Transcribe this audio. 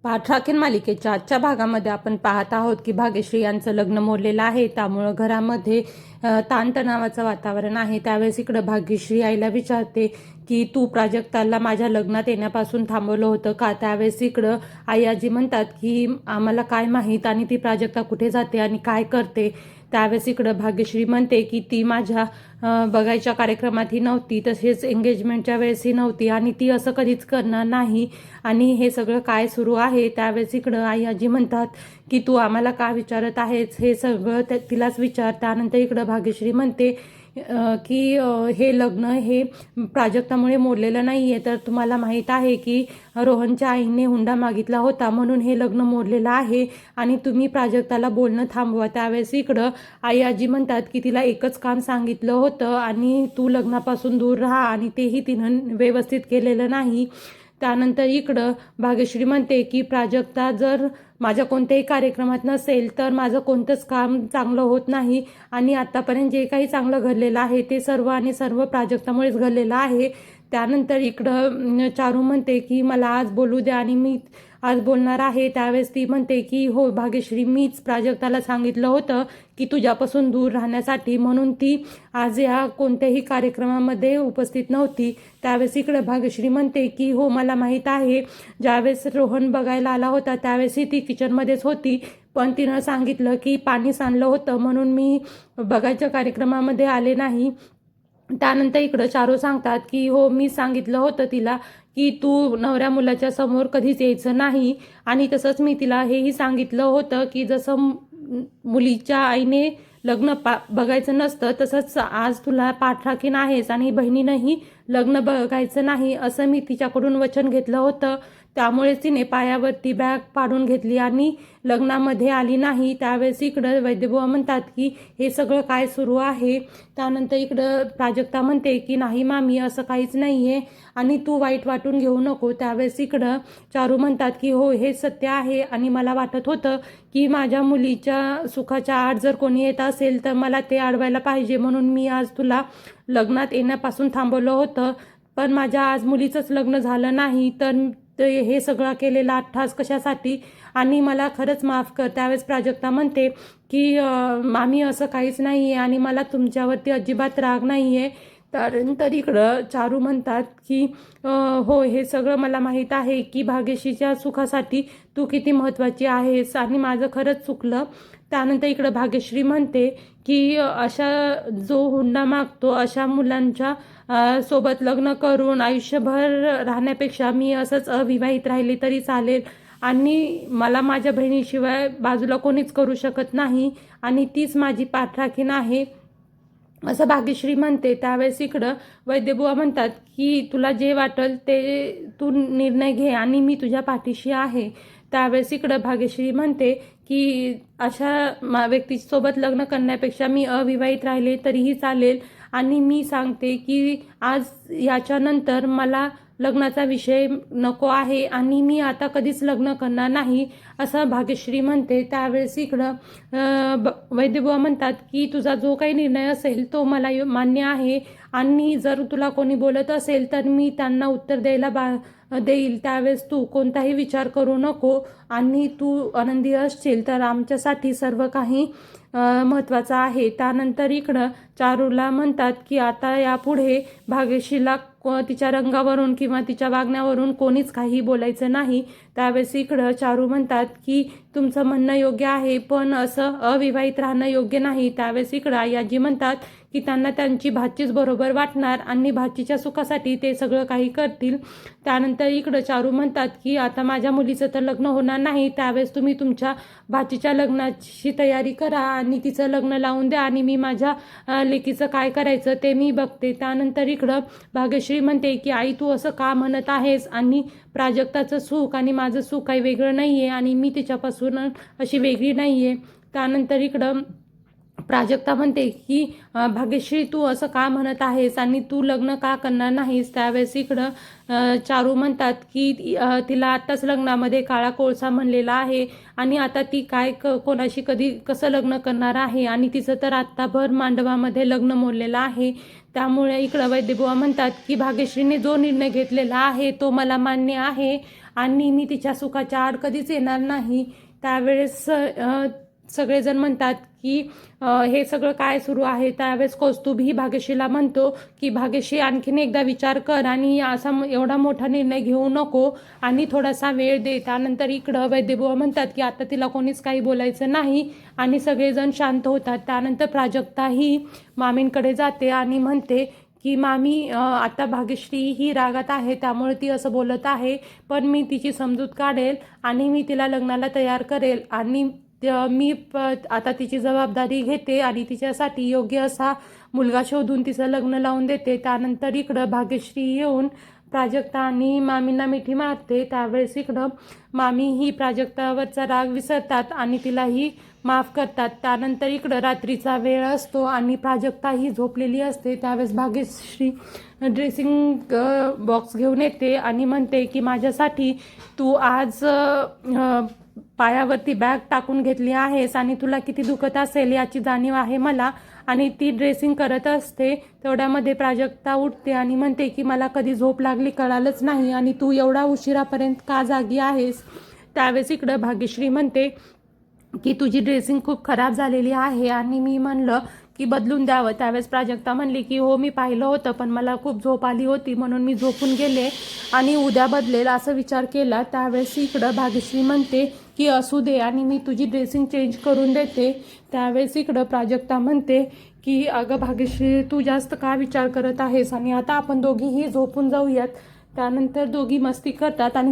पाठ राखीन मालिकेच्या आजच्या भागामध्ये आपण पाहत आहोत की भाग्यश्री यांचं लग्न मोडलेलं आहे. त्यामुळं घरामध्ये ताणतणावाचं वातावरण आहे. त्यावेळेस इकडं भाग्यश्री आईला विचारते की तू प्राजक्ताला माझ्या लग्नात येण्यापासून थांबवलं होतं का. त्यावेळेस इकडं आई आजी म्हणतात की आम्हाला काय माहीत आणि ती प्राजक्ता कुठे जाते आणि काय करते. त्यावेळेस इकडं भाग्यश्री म्हणते की ती माझ्या बघायच्या कार्यक्रमातही नव्हती, तसेच एंगेजमेंटच्या वेळेसही नव्हती आणि ती असं कधीच करणार नाही. आणि हे सगळं काय सुरू आहे. त्यावेळेस इकडं आई आजी म्हणतात की तू आम्हाला का विचारत आहेस, हे सगळं तिलाच विचार. त्यानंतर इकडं भाग्यश्री म्हणते की हे लग्न हे प्राजक्तामुळे मोडलेलं नाही आहे, तर तुम्हाला माहीत आहे की रोहनच्या आईने हुंडा मागितला होता म्हणून हे लग्न मोडलेलं आहे आणि तुम्ही प्राजक्ताला बोलणं थांबवा. त्यावेळेस इकडं आई आजी म्हणतात की तिला एकच काम सांगितलं होतं आणि तू लग्नापासून दूर राहा आणि तेही तिनं व्यवस्थित केलेलं नाही. त्यानंतर इकडं भाग्यश्री म्हणते की प्राजक्ता जर माझ्या कोणत्याही कार्यक्रमात नसेल तर माझं कोणतंच काम चांगलं होत नाही आणि आत्तापर्यंत जे काही चांगलं घडलेलं आहे ते सर्व प्राजक्तामुळेच घडलेलं आहे. त्यानंतर इकडं चारू म्हणते की मला आज बोलू द्या आणि मी आज बोलणार आहे. त्यावेळेस ती म्हणते की हो भाग्यश्री, मीच प्राजक्ताला सांगितलं होतं की तुझ्यापासून दूर राहण्यासाठी, म्हणून ती आज या कोणत्याही कार्यक्रमामध्ये उपस्थित नव्हती. त्यावेळेस इकडं भाग्यश्री म्हणते की हो मला माहीत आहे, ज्यावेळेस रोहन बघायला आला होता त्यावेळेसही ती किचनमध्येच होती, पण तिनं सांगितलं की पाणी सांडलं होतं म्हणून मी बघायच्या कार्यक्रमामध्ये आले नाही. त्यानंतर इकडं चारू सांगतात की हो मी सांगितलं होतं तिला की तू नवऱ्या मुलाच्या समोर कधीच यायचं नाही आणि तसंच मी तिला हेही सांगितलं होतं की जसं मुलीच्या आईने लग्न बघायचं नसतं तसंच आज तुला पाठराखीण आहेस आणि बहिणीनंही लग्न बघायचं नाही असं मी तिच्याकडून वचन घेतलं होतं. त्यामुळेच तिने पायावरती बॅग पाडून घेतली आणि लग्नामध्ये आली नाही. त्यावेळेस इकडं वैद्यबुवा म्हणतात की हे सगळं काय सुरू आहे. त्यानंतर इकडं प्राजक्ता म्हणते की नाही मामी, असं काहीच नाही आहे आणि तू वाईट वाटून घेऊ नको. त्यावेळेस इकडं चारू म्हणतात की हो हे सत्य आहे आणि मला वाटत होतं की माझ्या मुलीच्या सुखाच्या आड जर कोणी येत असेल तर मला ते अडवायला पाहिजे, म्हणून मी आज तुला लग्नात येण्यापासून थांबवलं होतं. पण माझ्या आज मुलीचंच लग्न झालं नाही तर हे सगळं केलेला अट्टहास कशासाठी आणि मला खरंच माफ कर. त्यावेळेस प्राजक्ता म्हणते की मामी असं काहीच नाही आहे आणि मला तुमच्यावरती अजिबात राग नाही आहे. तर इकडं चारू म्हणतात की हो हे सगळं मला माहीत आहे की भाग्यश्रीच्या सुखासाठी तू किती महत्त्वाची आहेस आणि माझं खरंच चुकलं. त्यानंतर इकडं भाग्यश्री म्हणते की अशा जो हुंडा मागतो अशा मुलांच्या सोबत लग्न करून आयुष्यभर राहण्यापेक्षा मी असंच अविवाहित राहिली तरी चालेल आणि मला माझ्या बहिणीशिवाय बाजूला कोणीच करू शकत नाही आणि तीच माझी पाठराखीण आहे असं भाग्यश्री म्हणते. त्यावेळेस इकडं वैद्यबुवा म्हणतात की तुला जे वाटेल ते तू निर्णय घे आणि मी तुझ्या पाठीशी आहे. त्यावेळेस इकडं भाग्यश्री म्हणते की अशा व्यक्तीसोबत लग्न करण्यापेक्षा मी अविवाहित राहिले तरीही चालेल आणि मी सांगते की आज याच्यानंतर मला लग्नाचा विषय नको आहे आणि मी आता कधीच लग्न करणार नाही असं भाग्यश्री म्हणते. त्यावेळेस इकडं वैद्यबुवा म्हणतात की तुझा जो काही निर्णय असेल तो मला मान्य आहे आणि जर तुला कोणी बोलत असेल तर मी त्यांना उत्तर देईल. त्यावेळेस तू कोणताही विचार करू नको आणि तू आनंदी असशील तर आमच्यासाठी सर्व काही महत्त्वाचं आहे. त्यानंतर इकडं चारूला म्हणतात की आता यापुढे भाग्यश्रीला तिच्या रंगावरून किंवा तिच्या वागण्यावरून कोणीच काही बोलायचं नाही. त्यावेळेस इकडं चारू म्हणतात की तुमचं म्हणणं योग्य आहे पण असं अविवाहित राहणं योग्य नाही. त्यावेळेस इकडं आजी म्हणतात की त्यांना त्यांची भाचीच बरोबर वाटणार आणि भाचीच्या सुखासाठी ते सगळं काही करतील. त्यानंतर इकडं चारू म्हणतात की आता माझ्या मुलीचं तर लग्न होणार नाही, त्यावेळेस तुम्ही तुमच्या भाचीच्या लग्नाची तयारी करा आणि तिचं लग्न लावून द्या आणि मी माझ्या लेकीचं काय करायचं ते मी बघते. त्यानंतर इकडं भाग्यश्री म्हणते की आई तू असं का म्हणत आहेस आणि प्राजक्ताचं सुख आणि माझं सुख काही वेगळं नाही आहे आणि मी तिच्यापासून अशी वेगळी नाही आहे. त्यानंतर इकडं प्राजक्ता म्हणते की भाग्यश्री तू असं का म्हणत आहेस आणि तू लग्न का करणार नाहीस. त्यावेळेस इकडं चारू म्हणतात की तिला आत्ताच लग्नामध्ये काळा कोळसा म्हणलेला आहे आणि आता ती काय कोणाशी कधी कसं लग्न करणार आहे आणि तिचं तर आत्ताभर मांडवामध्ये लग्न मोडलेलं आहे. त्यामुळे इकडं वैद्यबुवा म्हणतात की भाग्यश्रीने जो निर्णय घेतलेला आहे तो मला मान्य आहे आणि मी तिच्या सुखाच्या आड कधीच येणार नाही. त्यावेळेस सगळेजण म्हणतात की हे सगळं काय सुरू आहे. त्यावेळेस कौस्तुभही भाग्यश्रीला म्हणतो की भाग्यश्री आणखीन एकदा विचार कर आणि असा एवढा मोठा निर्णय घेऊ नको आणि थोडासा वेळ दे. त्यानंतर इकडं वैद्यबुवा म्हणतात की आता तिला कोणीच काही बोलायचं नाही आणि सगळेजण शांत होतात. त्यानंतर प्राजक्ताही मामींकडे जाते आणि म्हणते की मामी आता भाग्यश्री ही रागात आहे त्यामुळे ती असं बोलत आहे, पण मी तिची समजूत काढेल आणि मी तिला लग्नाला तयार करेल आणि मी आता तिची जबाबदारी घेते आणि तिच्यासाठी योग्य असा मुलगा शोधून तिचं लग्न लावून देते. त्यानंतर इकडं भाग्यश्री येऊन प्राजक्ता आणि मामींना मिठी मारते. त्यावेळेस इकडं मामी ही प्राजक्तावरचा राग विसरतात आणि तिलाही माफ करतात. त्यानंतर इकडं रात्रीचा वेळ असतो आणि प्राजक्ता ही झोपलेली असते. त्यावेळेस भाग्यश्री ड्रेसिंग बॉक्स घेऊन येते आणि म्हणते की माझ्यासाठी तू आज पायावरती बॅग टाकून घेतली आहेस आणि तुला किती दुखत असेल याची जाणीव आहे मला. आणि ती ड्रेसिंग करत असते तेवढ्यामध्ये प्राजक्ता उठते आणि म्हणते की मला कधी झोप लागली कळालंच नाही आणि तू एवढा उशिरापर्यंत का जागी आहेस. त्यावेळेस इकडं भाग्यश्री म्हणते की तुझी ड्रेसिंग खूप खराब झालेली आहे आणि मी म्हणलं की बदलून द्यावं. त्यावेळेस प्राजक्ता म्हणली की हो मी पाहिलं होतं, पण मला खूप झोप आली होती म्हणून मी झोपून गेले आणि उद्या बदलेल असं विचार केला. त्यावेळेस इकडं भाग्यश्री म्हणते की असू दे आणि मी तुझी ड्रेसिंग चेंज करून देते. त्यावेळेस इकडं प्राजक्ता म्हणते की अगं भाग्यश्री तू जास्त का विचार करत आहेस आणि आता आपण दोघीही झोपून जाऊयात. त्यानंतर दोघी मस्ती करतात आणि